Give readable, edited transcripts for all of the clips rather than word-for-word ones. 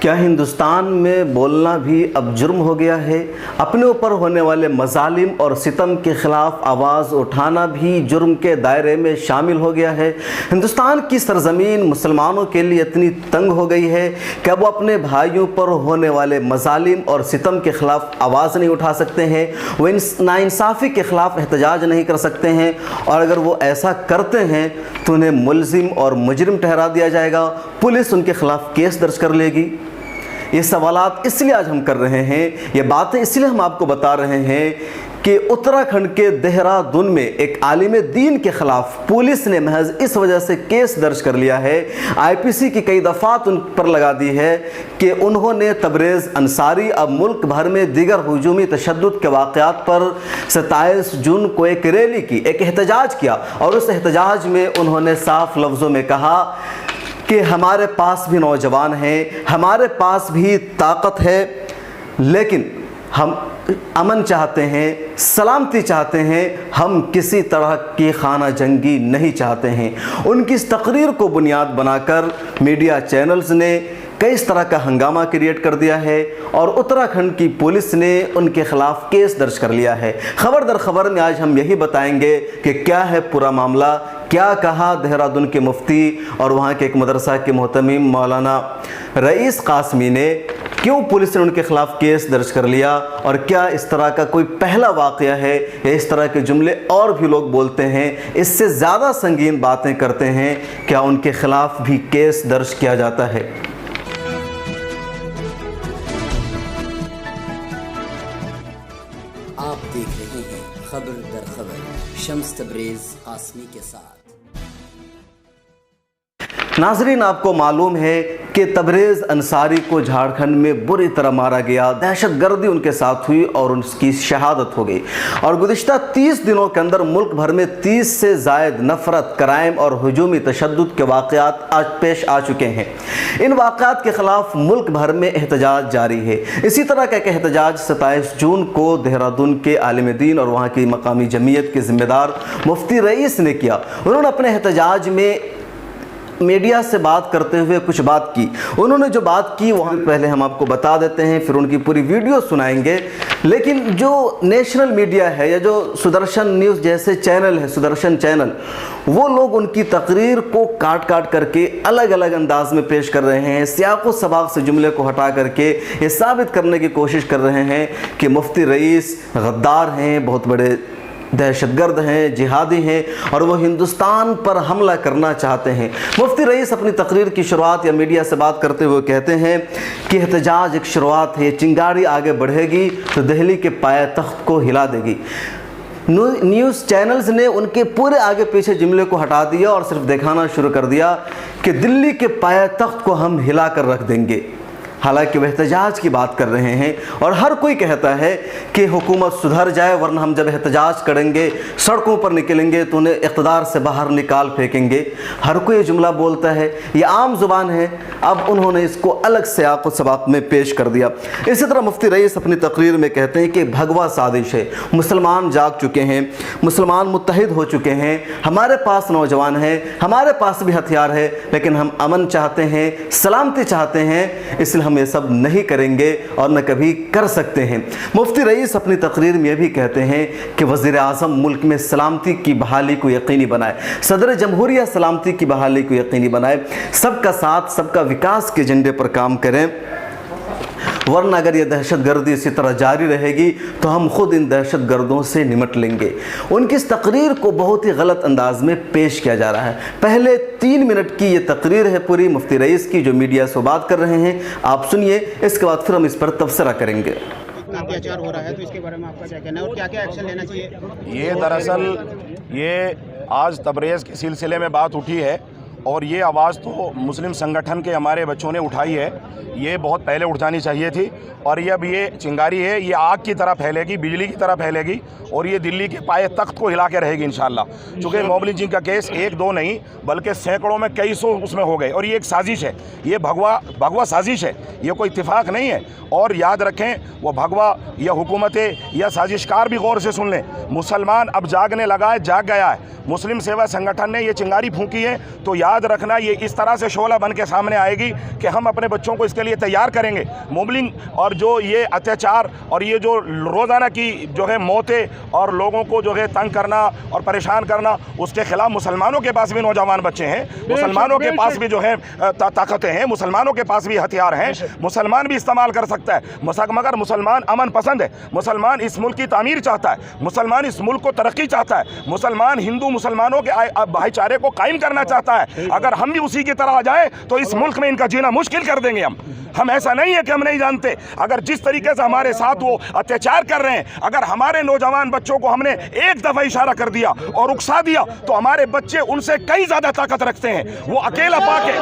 क्या हिंदुस्तान में बोलना भी अब जुर्म हो गया है? अपने ऊपर होने वाले मजालिम और सितम के ख़िलाफ़ आवाज़ उठाना भी जुर्म के दायरे में शामिल हो गया है। हिंदुस्तान की सरज़मीन मुसलमानों के लिए इतनी तंग हो गई है कि अब वो अपने भाइयों पर होने वाले मजालिम और सितम के ख़िलाफ़ आवाज़ नहीं उठा सकते हैं, वो नाइंसाफ़ी के ख़िलाफ़ एहतजाज नहीं कर सकते हैं, और अगर वो ऐसा करते हैं तो उन्हें मुल्ज़िम और मुजरिम ठहरा दिया जाएगा। पुलिस उनके ख़िलाफ़ केस दर्ज कर लेगी। ये सवालात इसलिए आज हम कर रहे हैं, ये बातें इसलिए हम आपको बता रहे हैं कि उत्तराखंड के देहरादून में एक आलिम दीन के ख़िलाफ़ पुलिस ने महज इस वजह से केस दर्ज कर लिया है, आईपीसी की कई दफ़ात उन पर लगा दी है कि उन्होंने तबरेज़ अंसारी अब मुल्क भर में दीगर हुजूमी तशद्दुद के वाक़यात पर 27 जून को एक रैली की, एक एहतजाज किया, और उस एहतजाज में उन्होंने साफ लफ्ज़ों में कहा कि हमारे पास भी नौजवान हैं, हमारे पास भी ताकत है, लेकिन हम अमन चाहते हैं, सलामती चाहते हैं, हम किसी तरह की खाना जंगी नहीं चाहते हैं। उनकी इस तकरीर को बुनियाद बनाकर मीडिया चैनल्स ने कई इस तरह का हंगामा क्रिएट कर दिया है और उत्तराखंड की पुलिस ने उनके ख़िलाफ़ केस दर्ज कर लिया है। खबर दर खबर में आज हम यही बताएंगे कि क्या है पूरा मामला, क्या कहा देहरादून के मुफ्ती और वहाँ के एक मदरसा के मोहतमिम मौलाना रईस कासमी ने, क्यों पुलिस ने उनके ख़िलाफ़ केस दर्ज कर लिया, और क्या इस तरह का कोई पहला वाक़या है या इस तरह के जुमले और भी लोग बोलते हैं, इससे ज़्यादा संगीन बातें करते हैं, क्या उनके ख़िलाफ़ भी केस दर्ज किया जाता है। आप देख रहे हैं खबर दर खबर शम्स तबरेज़ कासमी के साथ। नाज़रीन, आपको मालूम है कि तबरेज़ अंसारी को झारखंड में बुरी तरह मारा गया, दहशतगर्दी उनके साथ हुई और उनकी शहादत हो गई, और गुज़िश्ता 30 दिनों के अंदर मुल्क भर में 30 से ज़ायद नफ़रत, क्राइम और हुजूमी तशद्दुद के वाक़यात आज पेश आ चुके हैं। इन वाक़यात के ख़िलाफ़ मुल्क भर में एहतजाज जारी है। इसी तरह का एक एहतजाज 27 जून को देहरादून के आलिम दीन और वहाँ की मकामी जमीयत के ज़िम्मेदार मुफ्ती रईस ने किया। उन्होंने अपने एहतजाज में मीडिया से बात करते हुए कुछ बात की। उन्होंने जो बात की वहाँ पहले हम आपको बता देते हैं, फिर उनकी पूरी वीडियो सुनाएंगे। लेकिन जो नेशनल मीडिया है या जो सुदर्शन न्यूज़ जैसे चैनल है, सुदर्शन चैनल, वो लोग उनकी तकरीर को काट काट करके अलग अलग अंदाज में पेश कर रहे हैं, सियाक़ो सबाक़ से जुमले को हटा करके ये साबित करने की कोशिश कर रहे हैं कि मुफ्ती रईस गद्दार हैं, बहुत बड़े दहशतगर्द हैं, जिहादी हैं और वो हिंदुस्तान पर हमला करना चाहते हैं। मुफ्ती रईस अपनी तकरीर की शुरुआत या मीडिया से बात करते हुए कहते हैं कि एहतजाज एक शुरुआत है, चिंगारी आगे बढ़ेगी तो दिल्ली के पाए तख्त को हिला देगी। न्यूज़ चैनल्स ने उनके पूरे आगे पीछे जुमले को हटा दिया और सिर्फ दिखाना शुरू कर दिया कि दिल्ली के पाए तख्त को हम हिला कर रख देंगे। हालांकि वह एहतजाज की बात कर रहे हैं और हर कोई कहता है कि हुकूमत सुधर जाए, वरना हम जब एहतजाज करेंगे, सड़कों पर निकलेंगे तो उन्हें इक़्तिदार से बाहर निकाल फेंकेंगे। हर कोई ये जुमला बोलता है, ये आम ज़ुबान है। अब उन्होंने इसको अलग सियाक़ व सबाक़ में पेश कर दिया। इसी तरह मुफ्ती रईस अपनी तकरीर में कहते हैं कि भगवा साजिश है, मुसलमान जाग चुके हैं, मुसलमान मुत्तहिद हो चुके हैं, हमारे पास नौजवान हैं, हमारे पास भी हथियार है, लेकिन हम अमन चाहते हैं, सलामती चाहते हैं, इसलिए ये सब नहीं करेंगे और न कभी कर सकते हैं। मुफ्ती रईस अपनी तकरीर में यह भी कहते हैं कि वज़ीर आज़म मुल्क में सलामती की बहाली को यकीनी बनाए, सदर जमहूरिया सलामती की बहाली को यकीनी बनाए, सबका साथ सबका विकास के एजेंडे पर काम करें, वरना अगर ये दहशतगर्दी इसी तरह जारी रहेगी तो हम खुद इन दहशतगर्दों से निमट लेंगे। उनकी इस तकरीर को बहुत ही गलत अंदाज में पेश किया जा रहा है। पहले 3 मिनट की ये तकरीर है पूरी मुफ्ती रईस की, जो मीडिया से बात कर रहे हैं, आप सुनिए, इसके बाद फिर हम इस पर तबसरा करेंगे। अत्याचार हो रहा है तो इसके बारे में आपका क्या कहना है और क्या क्या एक्शन लेना चाहिए? ये दरअसल ये आज तबरेज़ के सिलसिले में बात उठी है और ये आवाज़ तो मुस्लिम संगठन के हमारे बच्चों ने उठाई है। ये बहुत पहले उठ जानी चाहिए थी और ये अब ये चिंगारी है, ये आग की तरह फैलेगी, बिजली की तरह फैलेगी और ये दिल्ली के पाए तख्त को हिला के रहेगी इंशाअल्लाह। चूँकि मोब लिंचिंग का केस 1-2 नहीं बल्कि सैकड़ों में कई सौ उसमें हो गए और ये एक साजिश है, ये भगवा साजिश है, ये कोई इत्तेफाक नहीं है। और याद रखें, वो भगवा या हुकूमतें या साजिशकार भी गौर से सुन लें, मुसलमान अब जागने लगा है, जाग गया है। मुस्लिम सेवा संगठन ने ये चिंगारी फूंकी है तो याद याद रखना ये इस तरह से शोला बन के सामने आएगी कि हम अपने बच्चों को इसके लिए तैयार करेंगे। मोबलिंग और जो ये अत्याचार और ये जो रोज़ाना की जो है मौतें और लोगों को जो है तंग करना और परेशान करना, उसके खिलाफ मुसलमानों के पास भी नौजवान बच्चे हैं, मुसलमानों के पास भी जो है ताकतें हैं, मुसलमानों के पास भी हथियार हैं, मुसलमान भी इस्तेमाल कर सकता है। मगर मुसलमान अमन पसंद है, मुसलमान इस मुल्क की तामीर चाहता है, मुसलमान इस मुल्क को तरक्की चाहता है, मुसलमान हिंदू मुसलमानों के भाईचारे को कायम करना चाहता है। अगर हम भी उसी की तरह आ जाए तो इस मुल्क में इनका जीना मुश्किल कर देंगे हम ऐसा नहीं है कि हम नहीं जानते। अगर जिस तरीके से हमारे साथ वो अत्याचार कर रहे हैं, अगर हमारे नौजवान बच्चों को हमने एक दफ़ा इशारा कर दिया और उकसा दिया तो हमारे बच्चे उनसे कई ज़्यादा ताकत रखते हैं। वो अकेला पाके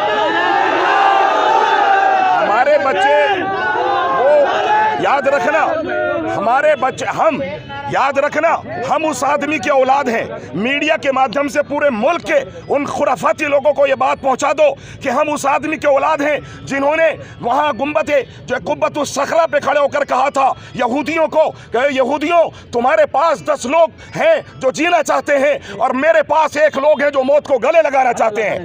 हमारे बच्चे, वो याद रखना, हमारे बच्चे, हम याद रखना, हम उस आदमी के औलाद हैं। मीडिया के माध्यम से पूरे मुल्क के उन खुराफाती लोगों को ये बात पहुंचा दो कि हम उस आदमी के औलाद हैं जिन्होंने वहां कुब्बतुस सखरा पे खड़े होकर कहा था यहूदियों को, यहूदियों तुम्हारे पास 10 लोग हैं जो जीना चाहते हैं और मेरे पास 1 लोग हैं जो मौत को गले लगाना चाहते हैं।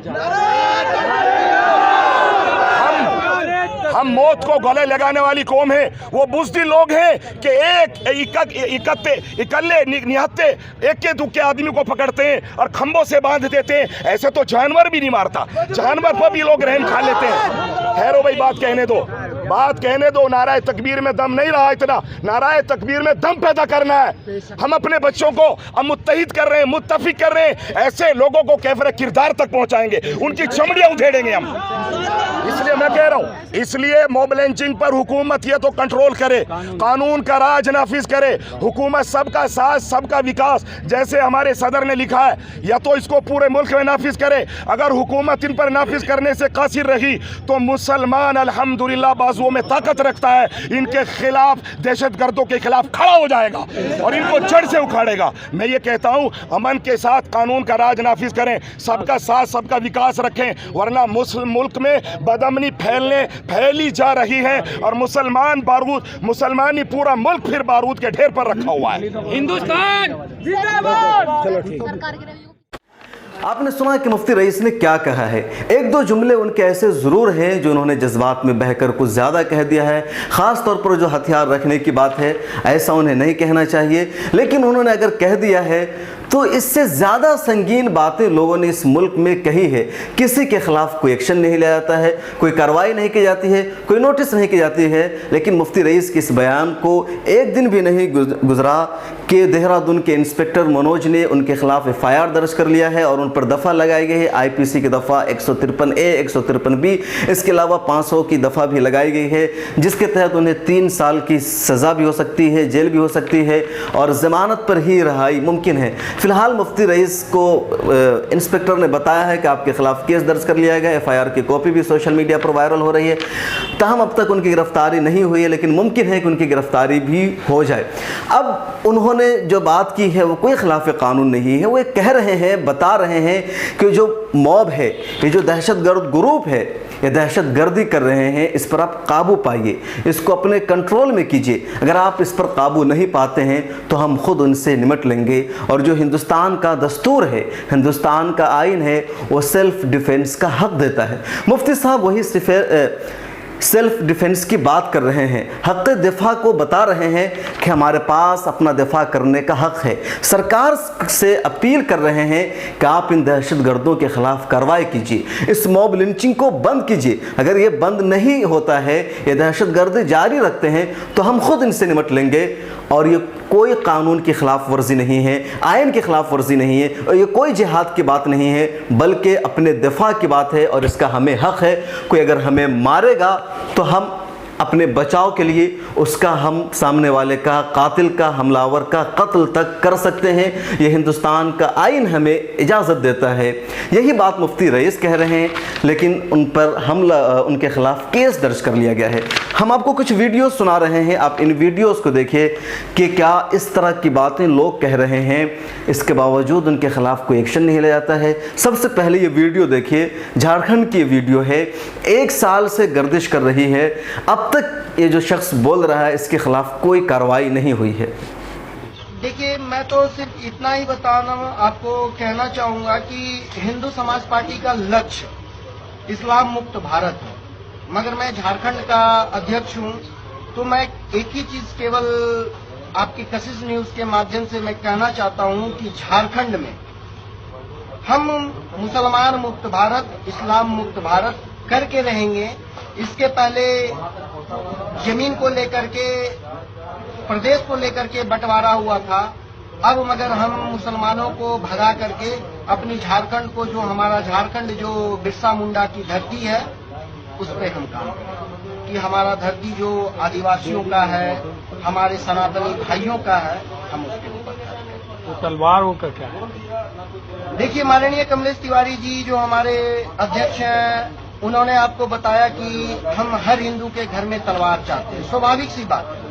हम मौत को गले लगाने वाली कौम है। वो बुज़दिल लोग हैं कि इकल्ले निहत्ते एक के दुख के आदमी को पकड़ते हैं और खंभों से बांध देते हैं। ऐसे तो जानवर भी नहीं मारता, जानवर पर भी लोग रहम खा लेते हैं। ठहरो भाई, बात कहने दो। नाराए तकबीर में दम नहीं रहा, इतना नाराए तकबीर में दम पैदा करना है। हम अपने बच्चों को हम मुत्तहिद कर रहे हैं, मुत्तफिक कर रहे हैं। ऐसे लोगों को कैफरे किरदार तक पहुंचाएंगे, उनकी चमड़ियां उधेड़ेंगे हम। इसलिए मैं कह रहा हूं, इसलिए मॉब लिंचिंग पर हुकूमत ये तो कंट्रोल करे, कानून का राज नाफिज करे। हुकूमत सबका साथ सबका विकास जैसे हमारे सदर ने लिखा है, या तो इसको पूरे मुल्क में नाफिज करे। अगर हुकूमत इन पर नाफिज करने से कासिर रही तो मुसलमान अल्हम्दुलिल्लाह बाजुओं में ताकत रखता है, इनके खिलाफ, दहशतगर्दों के खिलाफ खड़ा हो जाएगा और इनको जड़ से उखाड़ेगा। मैं ये कहता हूं, अमन के साथ कानून का राज नाफिज करें, सबका साथ सबका विकास रखें, वरना मुल्क में बदअमनी फैली जा रही है और मुसलमानी पूरा मुल्क फिर बारूद के ढेर पर रखा हुआ है। हिंदुस्तान जिंदाबाद। चलो ठीक। आपने सुना कि मुफ्ती रईस ने क्या कहा है। 1-2 जुमले उनके ऐसे ज़रूर हैं जो उन्होंने जज्बात में बहकर कुछ ज़्यादा कह दिया है। ख़ास तौर पर जो हथियार रखने की बात है, ऐसा उन्हें नहीं कहना चाहिए, लेकिन उन्होंने अगर कह दिया है तो इससे ज़्यादा संगीन बातें लोगों ने इस मुल्क में कही है। किसी के ख़िलाफ़ कोई एक्शन नहीं लिया जाता है, कोई कार्रवाई नहीं की जाती है, कोई नोटिस नहीं की जाती है। लेकिन मुफ्ती रईस के इस बयान को एक दिन भी नहीं गुजरा कि देहरादून के इंस्पेक्टर मनोज ने उनके खिलाफ FIR दर्ज कर लिया है और उन पर दफ़ा लगाई गई है। IPC की दफ़ा 153A 153B, इसके अलावा 500 की दफ़ा भी लगाई गई है, जिसके तहत उन्हें 3 साल की सज़ा भी हो सकती है, जेल भी हो सकती है और ज़मानत पर ही रिहाई मुमकिन है। फ़िलहाल मुफ्ती रईस को इंस्पेक्टर ने बताया है कि आपके खिलाफ केस दर्ज कर लिया गया। FIR की कॉपी भी सोशल मीडिया पर वायरल हो रही है। ताहम अब तक उनकी गिरफ्तारी नहीं हुई है, लेकिन मुमकिन है कि उनकी गिरफ्तारी भी हो जाए। अब उन्होंने जो बात की है वो कोई खिलाफ कानून नहीं है। वो कह रहे हैं, बता रहे हैं कि जो मॉब है, ये जो दहशतगर्द ग्रुप है, ये दहशतगर्दी कर रहे हैं, इस पर आप काबू पाइए, इसको अपने कंट्रोल में कीजिए। अगर आप इस पर काबू नहीं पाते हैं तो हम खुद उनसे निमट लेंगे। और जो हिंदुस्तान का दस्तूर है, हिंदुस्तान का आइन है, वो सेल्फ डिफेंस का हक देता है। मुफ्ती साहब वही सेल्फ डिफेंस की बात कर रहे हैं, हक़ दिफा को बता रहे हैं कि हमारे पास अपना दिफा करने का हक़ है। सरकार से अपील कर रहे हैं कि आप इन दहशतगर्दों के ख़िलाफ़ कार्रवाई कीजिए, इस मॉब लिंचिंग को बंद कीजिए। अगर ये बंद नहीं होता है, ये दहशतगर्दी जारी रखते हैं, तो हम खुद इनसे निमट लेंगे। और ये कोई कानून की खिलाफ वर्जी नहीं है, आयन की खिलाफ वर्जी नहीं है, और ये कोई जिहाद की बात नहीं है, बल्कि अपने दिफा की बात है और इसका हमें हक़ है। कोई अगर हमें मारेगा तो हम अपने बचाव के लिए उसका, हम सामने वाले का, कातिल का, हमलावर का कत्ल तक कर सकते हैं। ये हिंदुस्तान का आइन हमें इजाज़त देता है। यही बात मुफ्ती रईस कह रहे हैं, लेकिन उन पर हमला, उनके ख़िलाफ़ केस दर्ज कर लिया गया है। हम आपको कुछ वीडियो सुना रहे हैं, आप इन वीडियोज़ को देखिए कि क्या इस तरह की बातें लोग कह रहे हैं, इसके बावजूद उनके ख़िलाफ़ कोई एक्शन नहीं लिया जाता है। सबसे पहले ये वीडियो देखिए, झारखंड की वीडियो है, 1 साल से गर्दिश कर रही है, अब तक ये जो शख्स बोल रहा है इसके खिलाफ कोई कार्रवाई नहीं हुई है। देखिए, मैं तो सिर्फ इतना ही बताना आपको कहना चाहूंगा कि हिंदू समाज पार्टी का लक्ष्य इस्लाम मुक्त भारत है, मगर मैं झारखंड का अध्यक्ष हूं, तो मैं एक ही चीज केवल आपकी कशिश न्यूज के माध्यम से मैं कहना चाहता हूं कि झारखंड में हम मुसलमान मुक्त भारत, इस्लाम मुक्त भारत करके रहेंगे। इसके पहले जमीन को लेकर के, प्रदेश को लेकर के बंटवारा हुआ था, अब मगर हम मुसलमानों को भगा करके अपनी झारखंड को, जो हमारा झारखंड जो बिरसा मुंडा की धरती है, उस पर हम काम करें कि हमारा धरती जो आदिवासियों का है, हमारे सनातनी भाइयों का है, हम उसके ऊपर करें। तो तलवार होकर क्या है? देखिए, माननीय कमलेश तिवारी जी जो हमारे अध्यक्ष हैं, उन्होंने आपको बताया कि हम हर हिंदू के घर में तलवार चाहते हैं। स्वाभाविक सी बात है,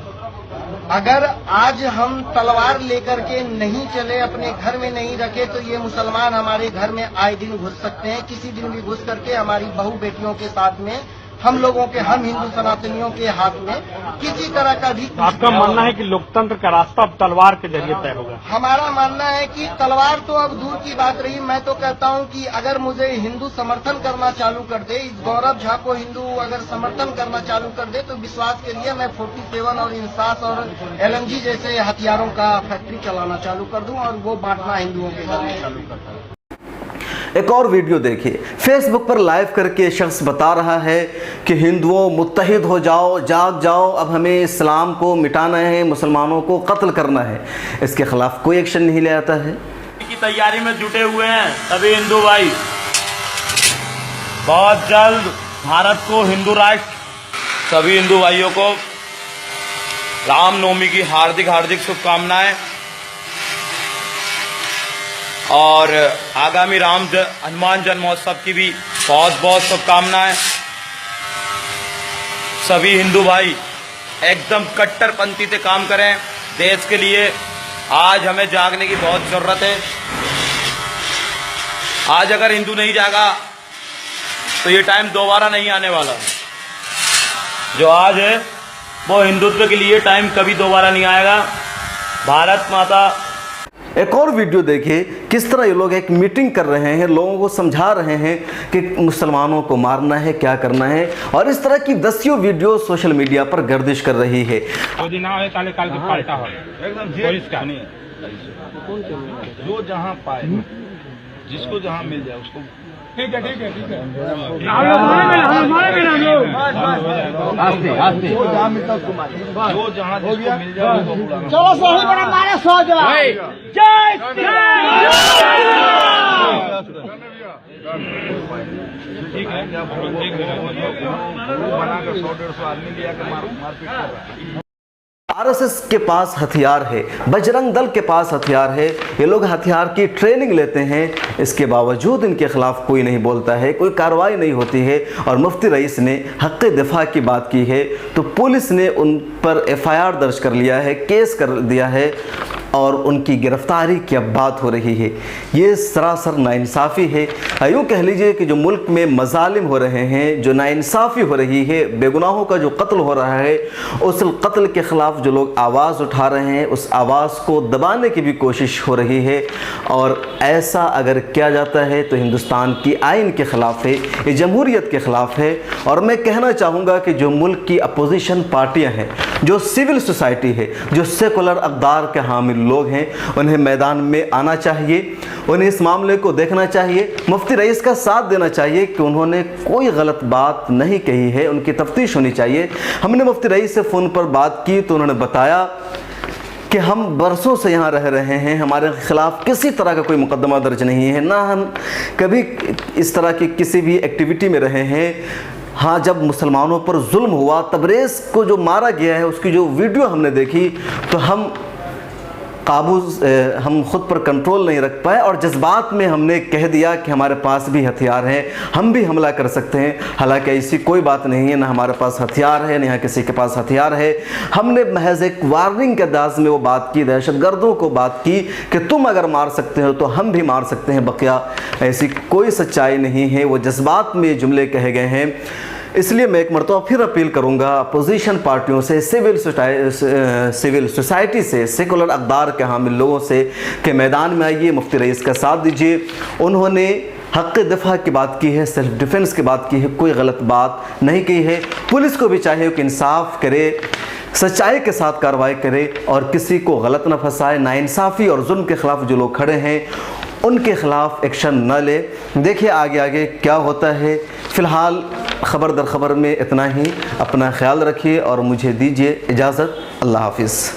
अगर आज हम तलवार लेकर के नहीं चले, अपने घर में नहीं रखे, तो ये मुसलमान हमारे घर में आए दिन घुस सकते हैं, किसी दिन भी घुस करके हमारी बहू बेटियों के साथ में, हम लोगों के, हम हिंदू सनातनियों के हाथ में किसी तरह का भी। आपका मानना है कि लोकतंत्र का रास्ता अब तलवार के जरिए तय होगा? हमारा मानना है कि तलवार तो अब दूर की बात रही। मैं तो कहता हूं कि अगर मुझे हिंदू समर्थन करना चालू कर दे, इस गौरव झा को हिंदू अगर समर्थन करना चालू कर दे, तो विश्वास करिए मैं 47 और इंसास और LMG जैसे हथियारों का फैक्ट्री चलाना चालू कर दूं और वो बांटना हिंदुओं के घर में चालू कर दूं। एक और वीडियो देखिए। फेसबुक पर लाइव करके शख्स बता रहा है कि हिंदुओं मुत्तहिद हो जाओ, जाग जाओ, अब हमें इस्लाम को मिटाना है, मुसलमानों को कत्ल करना है। इसके खिलाफ कोई एक्शन नहीं लिया जाता है। की तैयारी में जुटे हुए हैं सभी हिंदू भाई। बहुत जल्द भारत को हिंदू राष्ट्र, सभी हिंदू भाइयों को रामनवमी की हार्दिक हार्दिक शुभकामनाएं और आगामी हनुमान जन्मोत्सव की भी बहुत बहुत शुभकामनाएं। सभी हिंदू भाई एकदम कट्टरपंथी से काम करें देश के लिए। आज हमें जागने की बहुत जरूरत है। आज अगर हिंदू नहीं जागा तो ये टाइम दोबारा नहीं आने वाला। जो आज है वो हिंदुत्व के लिए टाइम कभी दोबारा नहीं आएगा। भारत माता। एक और वीडियो देखिए, किस तरह ये लोग एक मीटिंग कर रहे हैं, लोगों को समझा रहे हैं कि मुसलमानों को मारना है, क्या करना है, और इस तरह की दसियों वीडियो सोशल मीडिया पर गर्दिश कर रही है। जो जहाँ पाए, जिसको जहाँ मिल जाए उसको। ठीक है ठीक है ठीक है। जो जहाँ मिलता उसको मारे, जो जहाँ जिसको मिल जाए उसको बुलाना। चलो सही बड़ा मारे, सो जाओ। जय श्री ठीक है। जब बनाकर 100-150 आदमी लिया कर मारपीट कर रहा है। RSS के पास हथियार है, बजरंग दल के पास हथियार है, ये लोग हथियार की ट्रेनिंग लेते हैं, इसके बावजूद इनके खिलाफ कोई नहीं बोलता है, कोई कार्रवाई नहीं होती है। और मुफ्ती रईस ने हक़ दिफा की बात की है तो पुलिस ने उन पर FIR दर्ज कर लिया है, केस कर दिया है और उनकी गिरफ्तारी की अब बात हो रही है। ये सरासर नाइंसाफ़ी है। यूँ कह लीजिए कि जो मुल्क में मजालिम हो रहे हैं, जो नाइंसाफ़ी हो रही है, बेगुनाहों का जो कत्ल हो रहा है, उस कत्ल के ख़िलाफ़ जो लोग आवाज़ उठा रहे हैं, उस आवाज़ को दबाने की भी कोशिश हो रही है। और ऐसा अगर किया जाता है तो हिंदुस्तान की आइन के ख़िलाफ़ है, ये जमहूरियत के ख़िलाफ़ है। और मैं कहना चाहूँगा कि जो मुल्क की अपोजिशन पार्टियाँ हैं, जो सिविल सोसाइटी है, जो सेकुलर अक़दार के हामिल लोग हैं, उन्हें मैदान में आना चाहिए, उन्हें इस मामले को देखना चाहिए, मुफ्ती रईस का साथ देना चाहिए कि उन्होंने कोई गलत बात नहीं कही है, उनकी तफ्तीश होनी चाहिए। हमने मुफ्ती रईस से फ़ोन पर बात की तो उन्होंने बताया कि हम बरसों से यहाँ रह रहे हैं, हमारे ख़िलाफ़ किसी तरह का कोई मुकदमा दर्ज नहीं है, ना हम कभी इस तरह की किसी भी एक्टिविटी में रहे हैं। हाँ, जब मुसलमानों पर जुल्म हुआ, तबरेज़ को जो मारा गया है, उसकी जो वीडियो हमने देखी तो हम खुद पर कंट्रोल नहीं रख पाए और जज्बात में हमने कह दिया कि हमारे पास भी हथियार हैं, हम भी हमला कर सकते हैं। हालांकि ऐसी कोई बात नहीं है, ना हमारे पास हथियार है, ना किसी के पास हथियार है। हमने महज एक वार्निंग के अंदाज में वो बात की, दहशतगर्दों को बात की कि तुम अगर मार सकते हो तो हम भी मार सकते हैं, बकिया ऐसी कोई सच्चाई नहीं है। वो जज्बात में जुमले कहे गए हैं। इसलिए मैं एक मरतबा फिर अपील करूंगा अपोजिशन पार्टियों से, सिविल सोसाइटी से, सेकुलर अक़दार के हामिल लोगों से कि मैदान में आइए, मुफ्ती रईस का साथ दीजिए। उन्होंने हक़ दिफा की बात की है, सेल्फ डिफेंस की बात की है, कोई गलत बात नहीं की है। पुलिस को भी चाहिए कि इंसाफ करे, सच्चाई के साथ कार्रवाई करे और किसी को गलत न फंसाए। नाइंसाफ़ी और जुल्म के ख़िलाफ़ जो लोग खड़े हैं उनके ख़िलाफ़ एक्शन न ले। देखिए आगे आगे क्या होता है। फ़िलहाल ख़बर दर ख़बर में इतना ही। अपना ख्याल रखिए और मुझे दीजिए इजाज़त। अल्लाह हाफिज़।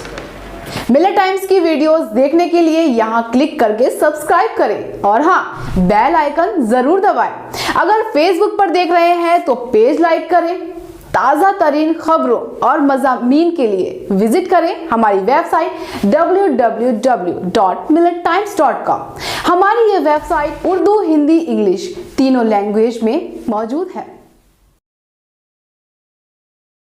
मिलत टाइम्स की वीडियोस देखने के लिए यहाँ क्लिक करके सब्सक्राइब करें और हाँ, बेल आइकन जरूर दबाएं। अगर फेसबुक पर देख रहे हैं तो पेज लाइक करें। ताज़ा तरीन खबरों और मज़ामीन के लिए विजिट करें हमारी वेबसाइट www.millettimes.com। हमारी ये वेबसाइट उर्दू, हिंदी, इंग्लिश तीनों लैंग्वेज में मौजूद है।